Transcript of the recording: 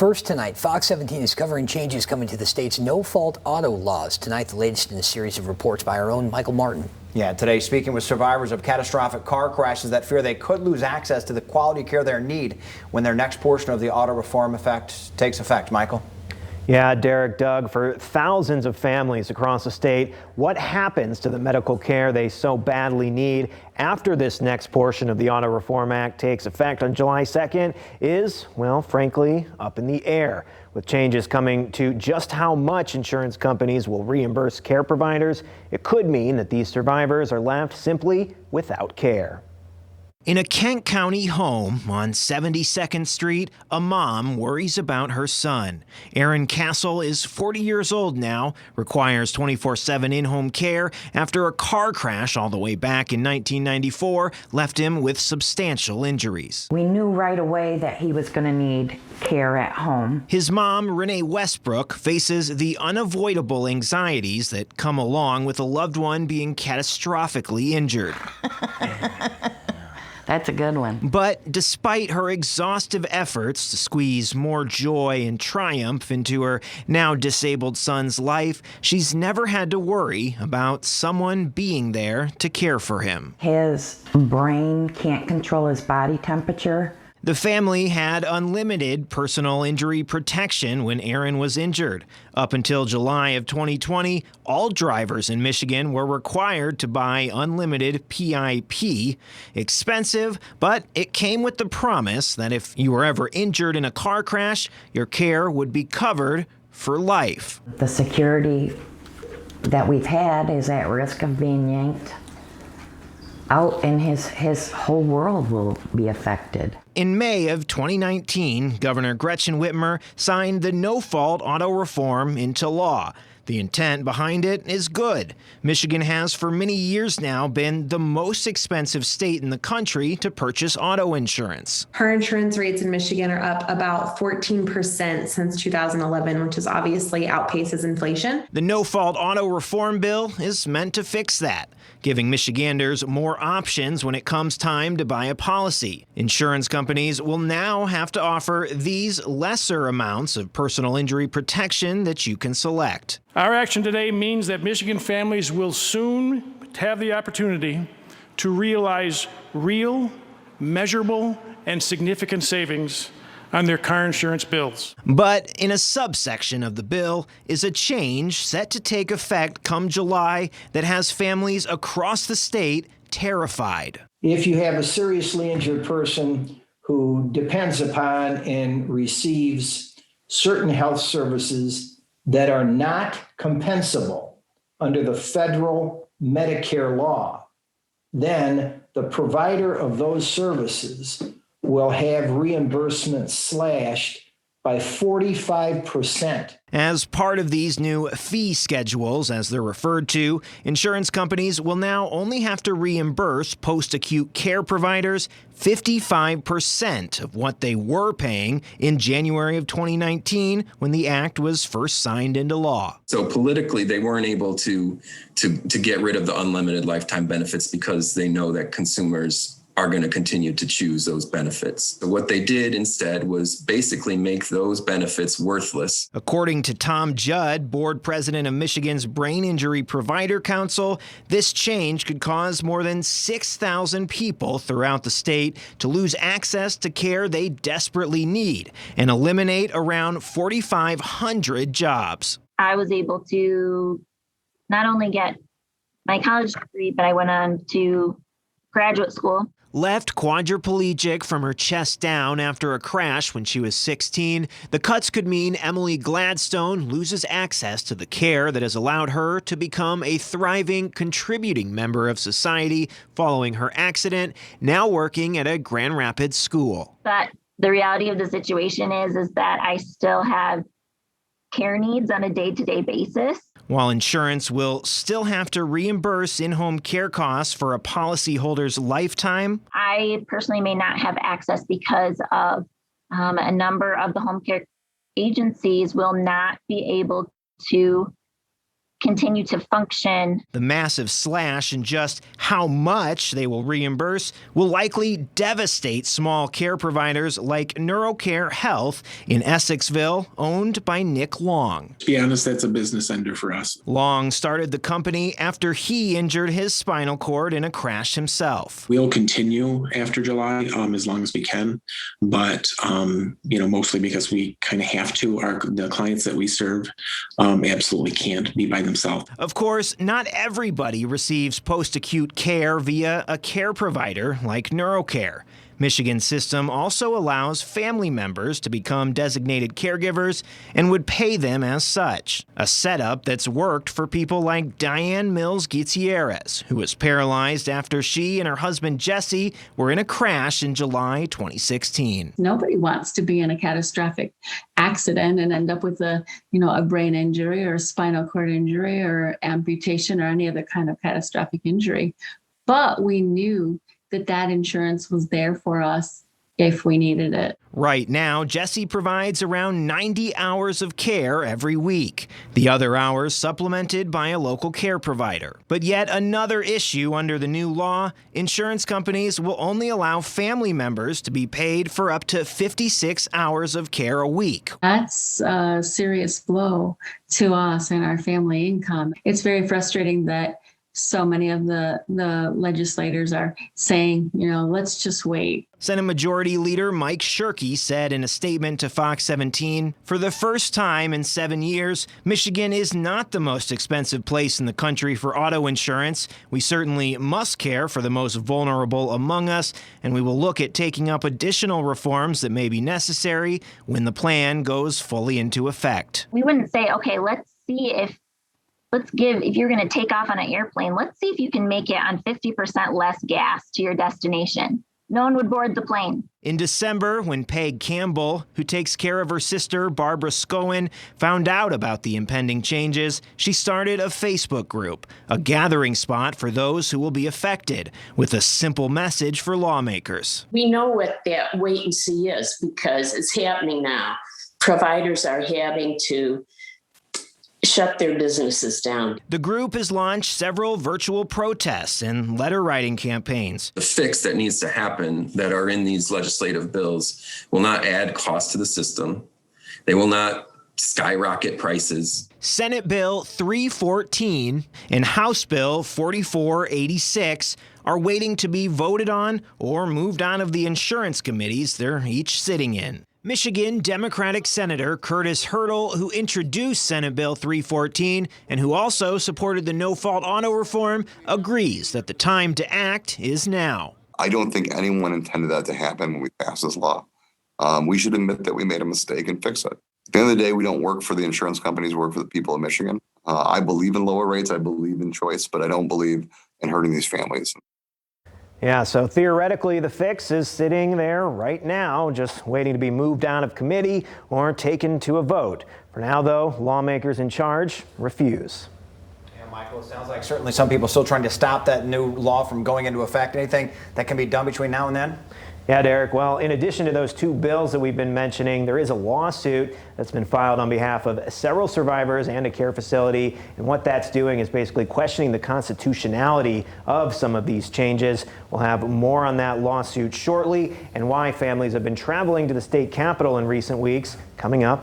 First tonight, Fox 17 is covering changes coming to the state's no-fault auto laws. Tonight, the latest in a series of reports by our own Michael Martin. Yeah, today speaking with survivors of catastrophic car crashes that fear they could lose access to the quality care they need when their next portion of the auto reform takes effect. Michael? Yeah, Derek, Doug, for thousands of families across the state, what happens to the medical care they so badly need after this next portion of the Auto Reform Act takes effect on July 2nd is, well, frankly, up in the air. With changes coming to just how much insurance companies will reimburse care providers, it could mean that these survivors are left simply without care. In a Kent County home on 72nd Street, a mom worries about her son. Aaron Castle is 40 years old now, requires 24/7 in-home care after a car crash all the way back in 1994 left him with substantial injuries. We knew right away that he was going to need care at home. His mom, Renee Westbrook, faces the unavoidable anxieties that come along with a loved one being catastrophically injured. That's a good one. But despite her exhaustive efforts to squeeze more joy and triumph into her now disabled son's life, she's never had to worry about someone being there to care for him. His brain can't control his body temperature. The family had unlimited personal injury protection when Aaron was injured. Up until July of 2020, all drivers in Michigan were required to buy unlimited PIP. Expensive, but it came with the promise that if you were ever injured in a car crash, your care would be covered for life. The security that we've had is at risk of being yanked out, and his whole world will be affected. In May of 2019, Governor Gretchen Whitmer signed the no-fault auto reform into law. The intent behind it is good. Michigan has for many years now been the most expensive state in the country to purchase auto insurance. Car insurance rates in Michigan are up about 14% since 2011, which is obviously outpaces inflation. The no-fault auto reform bill is meant to fix that, giving Michiganders more options when it comes time to buy a policy. Insurance companies will now have to offer these lesser amounts of personal injury protection that you can select. Our action today means that Michigan families will soon have the opportunity to realize real, measurable, and significant savings on their car insurance bills. But in a subsection of the bill is a change set to take effect come July that has families across the state terrified. If you have a seriously injured person who depends upon and receives certain health services that are not compensable under the federal Medicare law, then the provider of those services will have reimbursement slashed by 45%. As part of these new fee schedules, as they're referred to, insurance companies will now only have to reimburse post-acute care providers 55% of what they were paying in January of 2019 when the act was first signed into law. So politically, they weren't able to get rid of the unlimited lifetime benefits because they know that consumers are going to continue to choose those benefits. So what they did instead was basically make those benefits worthless. According to Tom Judd, board president of Michigan's Brain Injury Provider Council, this change could cause more than 6,000 people throughout the state to lose access to care they desperately need and eliminate around 4,500 jobs. I was able to not only get my college degree, but I went on to graduate school. Left quadriplegic from her chest down after a crash when she was 16, the cuts could mean Emily Gladstone loses access to the care that has allowed her to become a thriving, contributing member of society following her accident, now working at a Grand Rapids school. But the reality of the situation is that I still have care needs on a day-to-day basis. While insurance will still have to reimburse in-home care costs for a policyholder's lifetime, I personally may not have access because of a number of the home care agencies will not be able to continue to function. The massive slash in just how much they will reimburse will likely devastate small care providers like NeuroCare Health in Essexville, owned by Nick Long. To be honest, that's a business ender for us. Long started the company after he injured his spinal cord in a crash himself. We'll continue after July as long as we can, but mostly because we kind of have to. The clients that we serve absolutely can't be by themselves. Of course, not everybody receives post-acute care via a care provider like NeuroCare. Michigan's system also allows family members to become designated caregivers and would pay them as such, a setup that's worked for people like Diane Mills Gutierrez, who was paralyzed after she and her husband Jesse were in a crash in July 2016. Nobody wants to be in a catastrophic accident and end up with a brain injury or a spinal cord injury or amputation or any other kind of catastrophic injury. But we knew that insurance was there for us if we needed it. Right now, Jesse provides around 90 hours of care every week, the other hours supplemented by a local care provider. But yet another issue under the new law, insurance companies will only allow family members to be paid for up to 56 hours of care a week. That's a serious blow to us and our family income. It's very frustrating that so many of the legislators are saying, let's just wait. Senate Majority Leader Mike Shirkey said in a statement to Fox 17, for the first time in 7 years, Michigan is not the most expensive place in the country for auto insurance. We certainly must care for the most vulnerable among us, and we will look at taking up additional reforms that may be necessary when the plan goes fully into effect. We wouldn't say, okay, if you're going to take off on an airplane, let's see if you can make it on 50% less gas to your destination. No one would board the plane. In December, when Peg Campbell, who takes care of her sister Barbara Scowen, found out about the impending changes, she started a Facebook group, a gathering spot for those who will be affected, with a simple message for lawmakers. We know what that wait and see is because it's happening now. Providers are having to shut their businesses down. The group has launched several virtual protests and letter writing campaigns. The fix that needs to happen that are in these legislative bills will not add cost to the system. They will not skyrocket prices. Senate Bill 314 and House Bill 4486 are waiting to be voted on or moved on of the insurance committees they're each sitting in. Michigan Democratic Senator Curtis Hurdle, who introduced Senate Bill 314 and who also supported the no-fault auto reform, agrees that the time to act is now. I don't think anyone intended that to happen when we passed this law. We should admit that we made a mistake and fix it. At the end of the day, we don't work for the insurance companies, we work for the people of Michigan. I believe in lower rates, I believe in choice, but I don't believe in hurting these families. Yeah, so theoretically, the fix is sitting there right now, just waiting to be moved out of committee or taken to a vote. For now, though, lawmakers in charge refuse. Yeah, Michael, it sounds like certainly some people still trying to stop that new law from going into effect. Anything that can be done between now and then? Yeah, Derek. Well, in addition to those two bills that we've been mentioning, there is a lawsuit that's been filed on behalf of several survivors and a care facility. And what that's doing is basically questioning the constitutionality of some of these changes. We'll have more on that lawsuit shortly and why families have been traveling to the state capitol in recent weeks coming up.